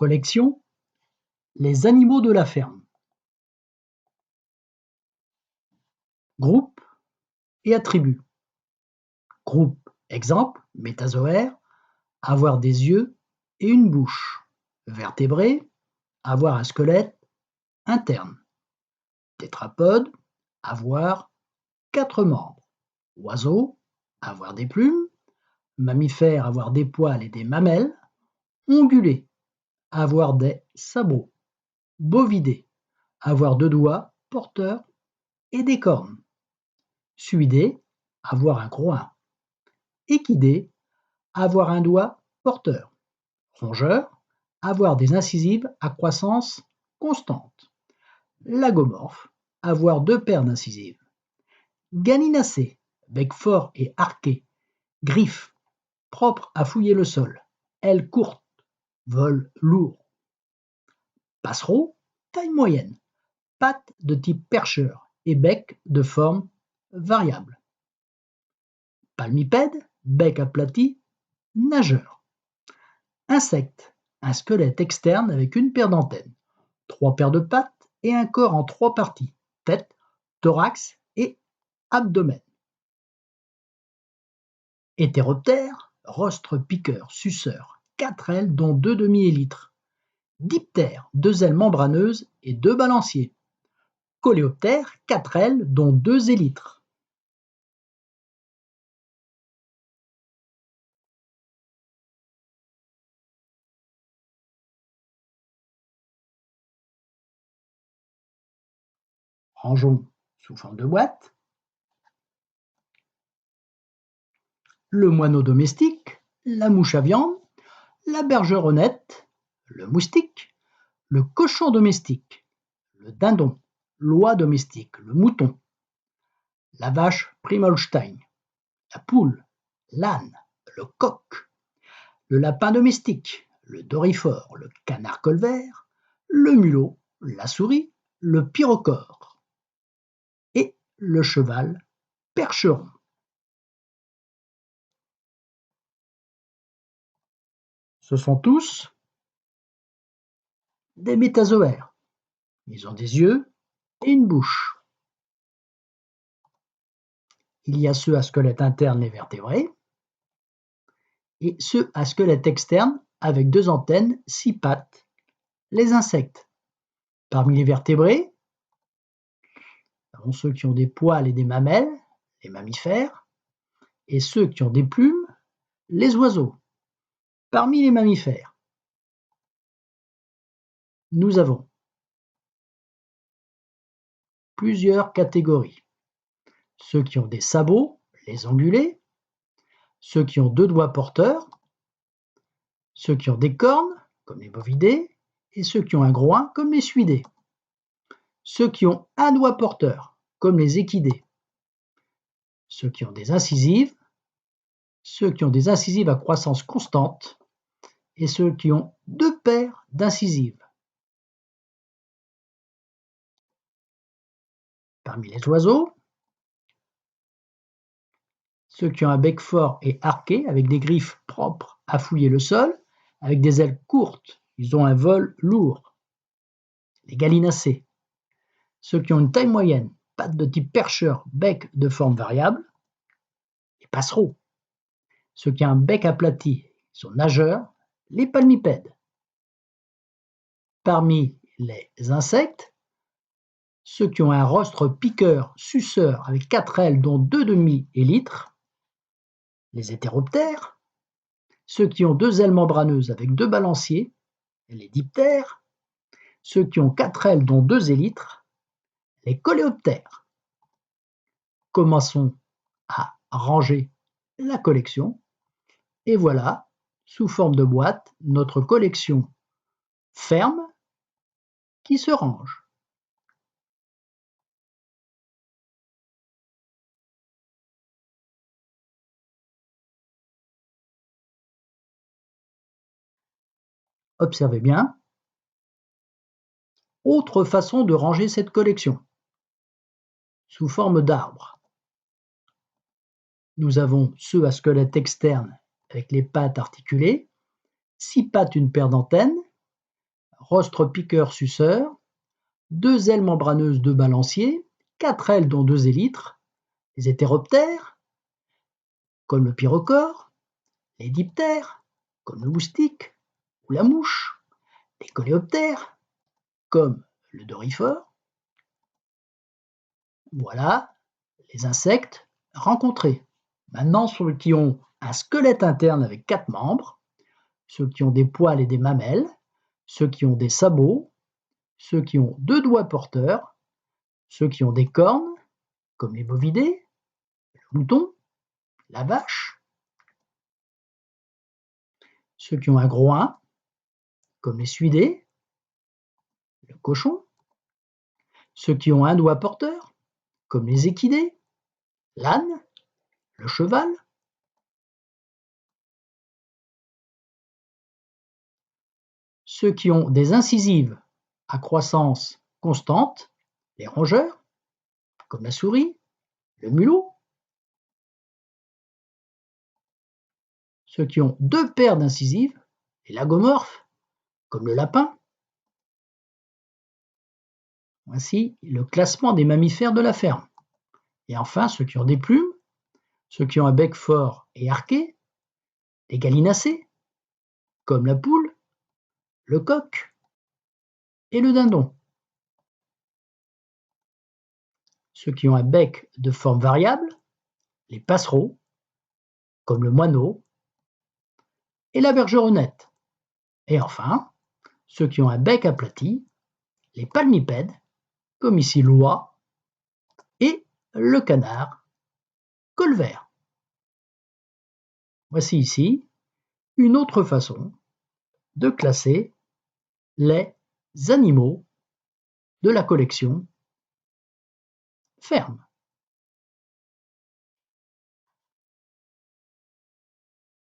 Collection: les animaux de la ferme. Groupe et attributs. Groupe: exemple, métazoaire, avoir des yeux et une bouche. Vertébré, avoir un squelette interne. Tétrapode, avoir 4 membres. Oiseau, avoir des plumes. Mammifère, avoir des poils et des mamelles. Ongulé, avoir des sabots. Bovidé, avoir 2 doigts porteurs et des cornes. Suidé, avoir un groin. Équidé, avoir un doigt porteur. Rongeur, avoir des incisives à croissance constante. Lagomorphe, avoir 2 paires d'incisives. Gallinacé, bec fort et arqué, griffes, propre à fouiller le sol, ailes courtes, vol lourd. Passereau, taille moyenne, pattes de type percheur et bec de forme variable. Palmipède, bec aplati, nageur. Insecte, un squelette externe avec une paire d'antennes, 3 paires de pattes et un corps en 3 parties, tête, thorax et abdomen. Hétéroptère, rostre piqueur, suceur, 4 ailes dont 2 demi-élytres. Diptère, 2 ailes membraneuses et 2 balanciers. Coléoptère, 4 ailes dont 2 élytres. Rangeons sous forme de boîte. Le moineau domestique, la mouche à viande, la bergeronnette, le moustique, le cochon domestique, le dindon, l'oie domestique, le mouton, la vache Primolstein, la poule, l'âne, le coq, le lapin domestique, le doryphore, le canard colvert, le mulot, la souris, le pyrocore et le cheval percheron. Ce sont tous des métazoaires. Ils ont des yeux et une bouche. Il y a ceux à squelette interne, les vertébrés, et ceux à squelette externe avec 2 antennes, 6 pattes, les insectes. Parmi les vertébrés, nous avons ceux qui ont des poils et des mamelles, les mammifères, et ceux qui ont des plumes, les oiseaux. Parmi les mammifères, nous avons plusieurs catégories. Ceux qui ont des sabots, les ongulés, ceux qui ont 2 doigts porteurs, ceux qui ont des cornes, comme les bovidés, et ceux qui ont un groin, comme les suidés. Ceux qui ont un doigt porteur, comme les équidés. Ceux qui ont des incisives, ceux qui ont des incisives à croissance constante, et ceux qui ont 2 paires d'incisives. Parmi les oiseaux, ceux qui ont un bec fort et arqué, avec des griffes propres à fouiller le sol, avec des ailes courtes, ils ont un vol lourd. Les gallinacés, ceux qui ont une taille moyenne, pattes de type percheur, bec de forme variable. Les passereaux, ceux qui ont un bec aplati, sont nageurs. Les palmipèdes. Parmi les insectes, ceux qui ont un rostre piqueur, suceur, avec 4 ailes dont 2 demi-élytres. Les hétéroptères, ceux qui ont 2 ailes membraneuses avec 2 balanciers, les diptères, ceux qui ont 4 ailes dont 2 élytres, les coléoptères. Commençons à ranger la collection, et voilà, sous forme de boîte, notre collection ferme qui se range. Observez bien. Autre façon de ranger cette collection, sous forme d'arbre. Nous avons ceux à squelette externe avec les pattes articulées, 6 pattes, une paire d'antennes, rostre piqueur suceur, 2 ailes membraneuses de balancier, 4 ailes dont 2 élytres, les hétéroptères, comme le pyrocore, les diptères, comme le moustique ou la mouche, les coléoptères, comme le doryphore. Voilà les insectes rencontrés. Maintenant, ceux qui ont un squelette interne avec 4 membres, ceux qui ont des poils et des mamelles, ceux qui ont des sabots, ceux qui ont 2 doigts porteurs, ceux qui ont des cornes, comme les bovidés, le mouton, la vache, ceux qui ont un groin, comme les suidés, le cochon, ceux qui ont un doigt porteur, comme les équidés, l'âne, le cheval, ceux qui ont des incisives à croissance constante, les rongeurs, comme la souris, le mulot, ceux qui ont 2 paires d'incisives, les lagomorphes, comme le lapin. Voici le classement des mammifères de la ferme. Et enfin, ceux qui ont des plumes, ceux qui ont un bec fort et arqué, les gallinacés, comme la poule, le coq et le dindon. Ceux qui ont un bec de forme variable, les passereaux, comme le moineau et la bergeronnette. Et enfin, ceux qui ont un bec aplati, les palmipèdes, comme ici l'oie et le canard colvert. Voici ici une autre façon de classer les animaux de la collection ferme.